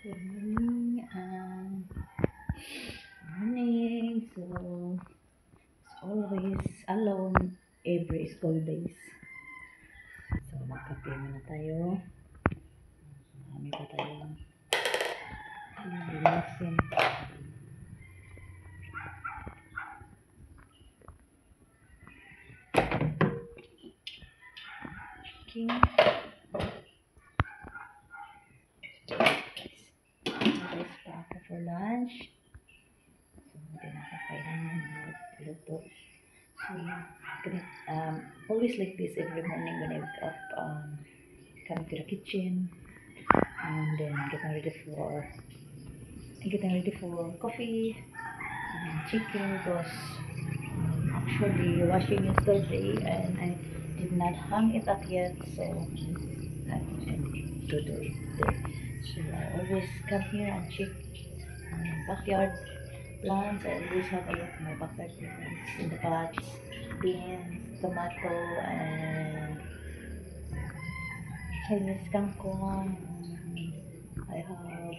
Good morning and morning. So it's always alone every school days. So magkape muna tayo. Marami pa tayo lilisin. Okay. Guys, pa ako for lunch. So hindi na ako kailangan magluto. So always like this every morning when I wake up. Come to the kitchen and then getting ready for coffee and chicken because actually washing yesterday and I did not hang it up yet, so I need to do it today. So I always come here and check backyard plants. I always have a lot of my backyard plants in the pots, beans, tomato, and Chinese kangkong. I have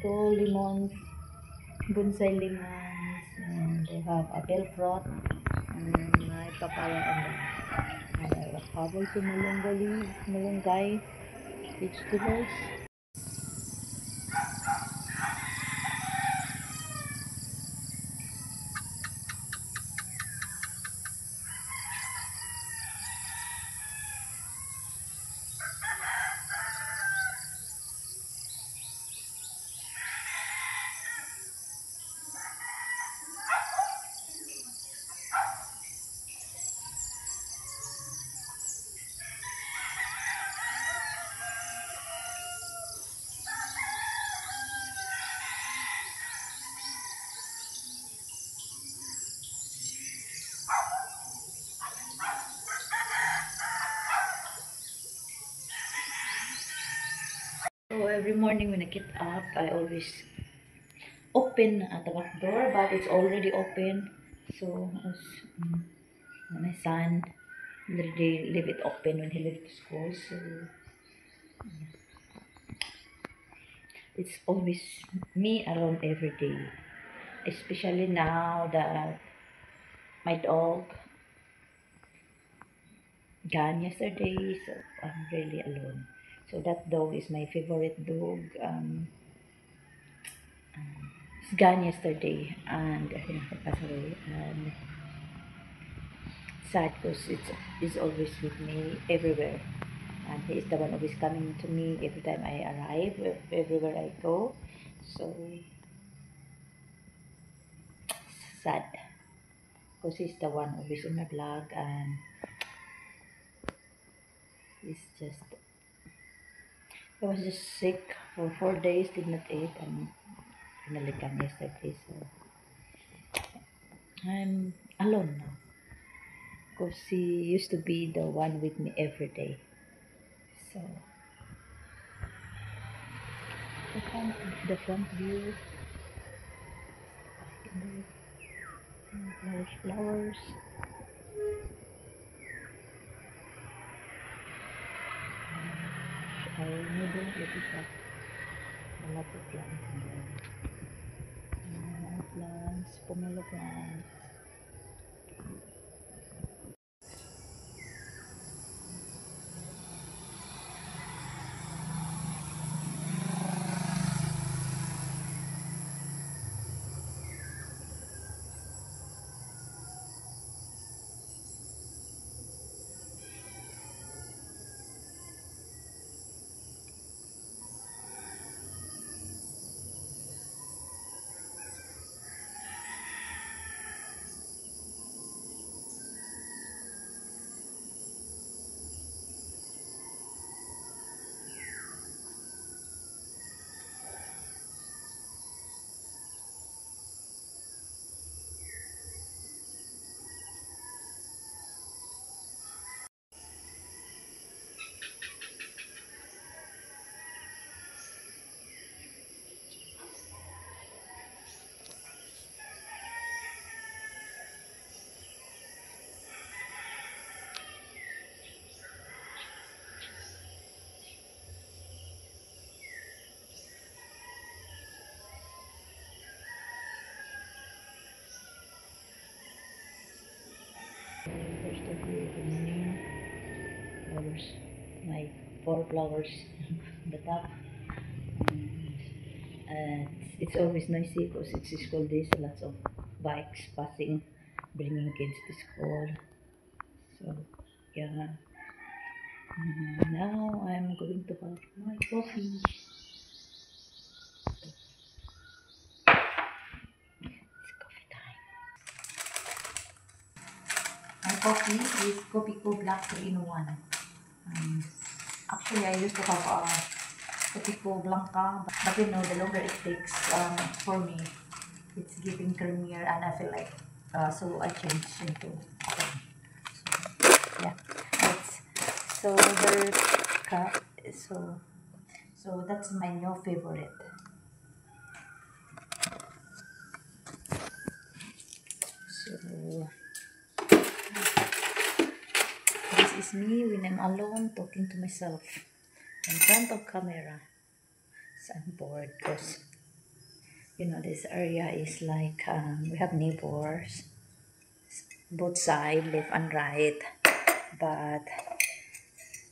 two lemons, bonsai lemons, and I have a bell fruit, and my papaya and I have also malunggay, vegetables. So every morning when I get up, I always open at the back door, but it's already open. So as my son already leave it open when he left school. So it's always me alone every day, especially now that my dog gone yesterday, so I'm really alone. So that dog is my favorite dog. It's gone yesterday, and he passed away. And sad because it's always with me everywhere, and he is the one always coming to me every time I arrive, everywhere I go. So sad because he's the one always in my vlog, and he's just I was just sick for 4 days, did not eat, and finally come yesterday. So I'm alone now because he used to be the one with me every day. So the front view, flowers. Our neighbor, look at that. Lots of plants in there. Plants, pomelo plants. my four flowers on the top. And it's always noisy because it's school days, lots of bikes passing, bringing kids to school. So, yeah. Now I'm going to have my coffee. It's coffee time. My coffee is Kopiko Black 3 in 1. Um, Actually, I used to have a Kopiko Blanca, but you know, the longer it takes for me, it's getting creamier, and I feel like, so I changed into coffee. So, yeah, that's so her cup. So that's my new favorite. So this is me when I'm alone talking to myself in front of camera. So I'm bored because you know this area is like we have neighbors both side left and right, but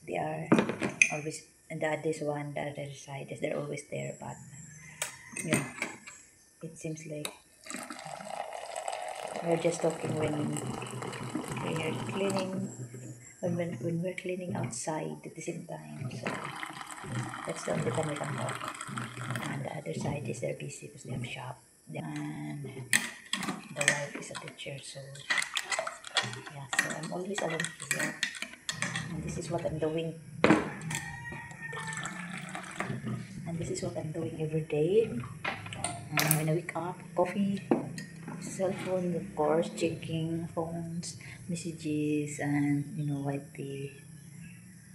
they are always that this one the other side is they're always there, but yeah, it seems like we're just talking when we're cleaning when we're cleaning outside at the same time. So that's the only time we can talk. And the other side is they're busy because they have shop. And the wife is a teacher, so yeah, so I'm always alone here. And this is what I'm doing. And this is what I'm doing every day. When I wake up, coffee, cell phone, of course, checking phones, messages, and you know, white tea,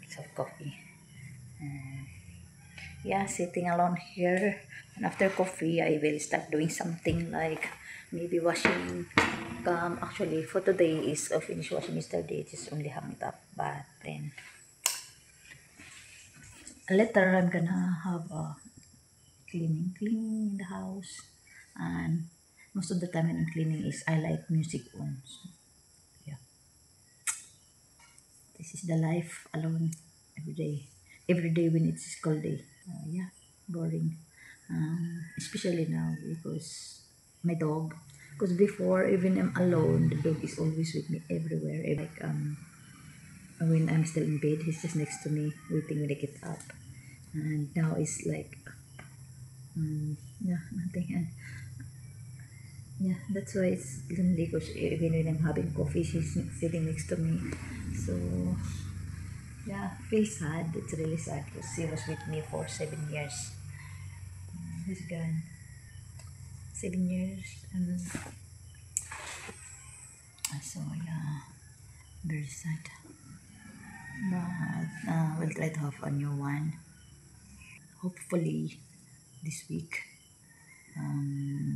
some coffee. And yeah, sitting alone here. And after coffee, I will start doing something like maybe washing. Actually, for today is finished washing yesterday. Just only hung it up. But then later, I'm gonna have a cleaning in the house. And most of the time when I'm cleaning is I like music on. So, yeah, this is the life alone every day. Every day when it's school day. Yeah, boring. Especially now because my dog. Because before, even I'm alone, the dog is always with me everywhere. Like when I'm still in bed, he's just next to me, waiting when I get up. And now it's like, yeah, nothing. And yeah, that's why it's lonely. Because even when I'm having coffee, she's sitting next to me. So yeah, feels sad. It's really sad because she was with me for 7 years. He's gone. 7 years. And so yeah, very sad. But we'll try to have a new one. Hopefully this week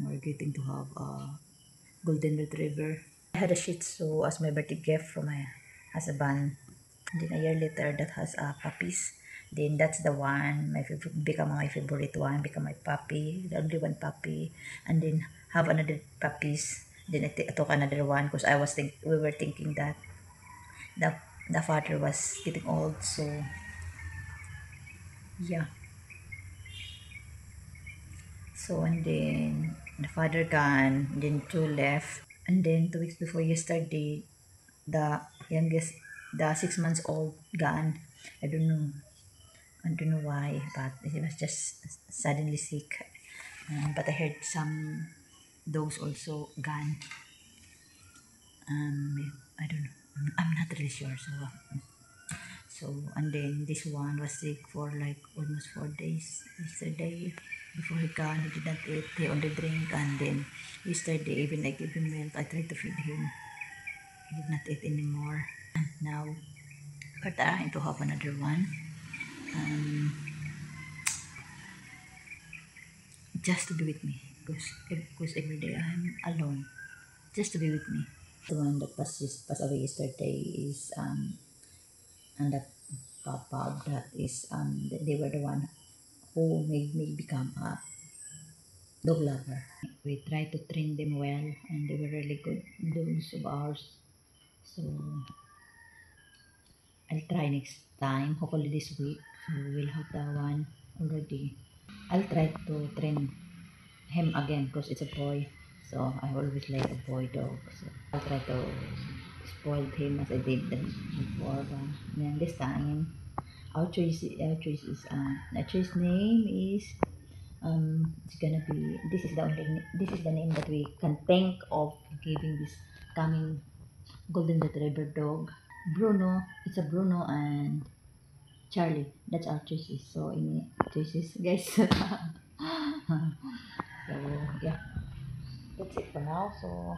we're getting to have a golden retriever. I had a Shih Tzu as my birthday gift from my husband. Then a year later, that has puppies. Then that's the one become my favorite one, become my puppy, the only one puppy. And then have another puppies. Then I took another one because we were thinking that the the father was getting old, so yeah. So and then the father gone, then two left, and then 2 weeks before yesterday, the youngest, the 6 months old gone. I don't know, I don't know why, but he was just suddenly sick. But I heard some dogs also gone. I don't know. I'm not really sure. So and then this one was sick for like almost 4 days. Yesterday, before he gone, he did not eat. He only drink, and then yesterday even I gave him milk. I tried to feed him. He did not eat anymore. And now we're trying to have another one. Just to be with me, because every day I'm alone. Just to be with me. The one that passed away yesterday is and that pub that is they were the one who made me become a dog lover. We tried to train them well, and they were really good dogs of ours. So I'll try next time. Hopefully this week. So we will have the one already. I'll try to train him again because it's a boy. So I always like a boy dog. So I'll try to spoil him as I did before. But then this time, our choice name is it's gonna be, this is the name that we can think of giving this coming golden retriever dog. Bruno, it's a Bruno and Charlie. That's our choices. So any choices, guys. So yeah, that's it for now. So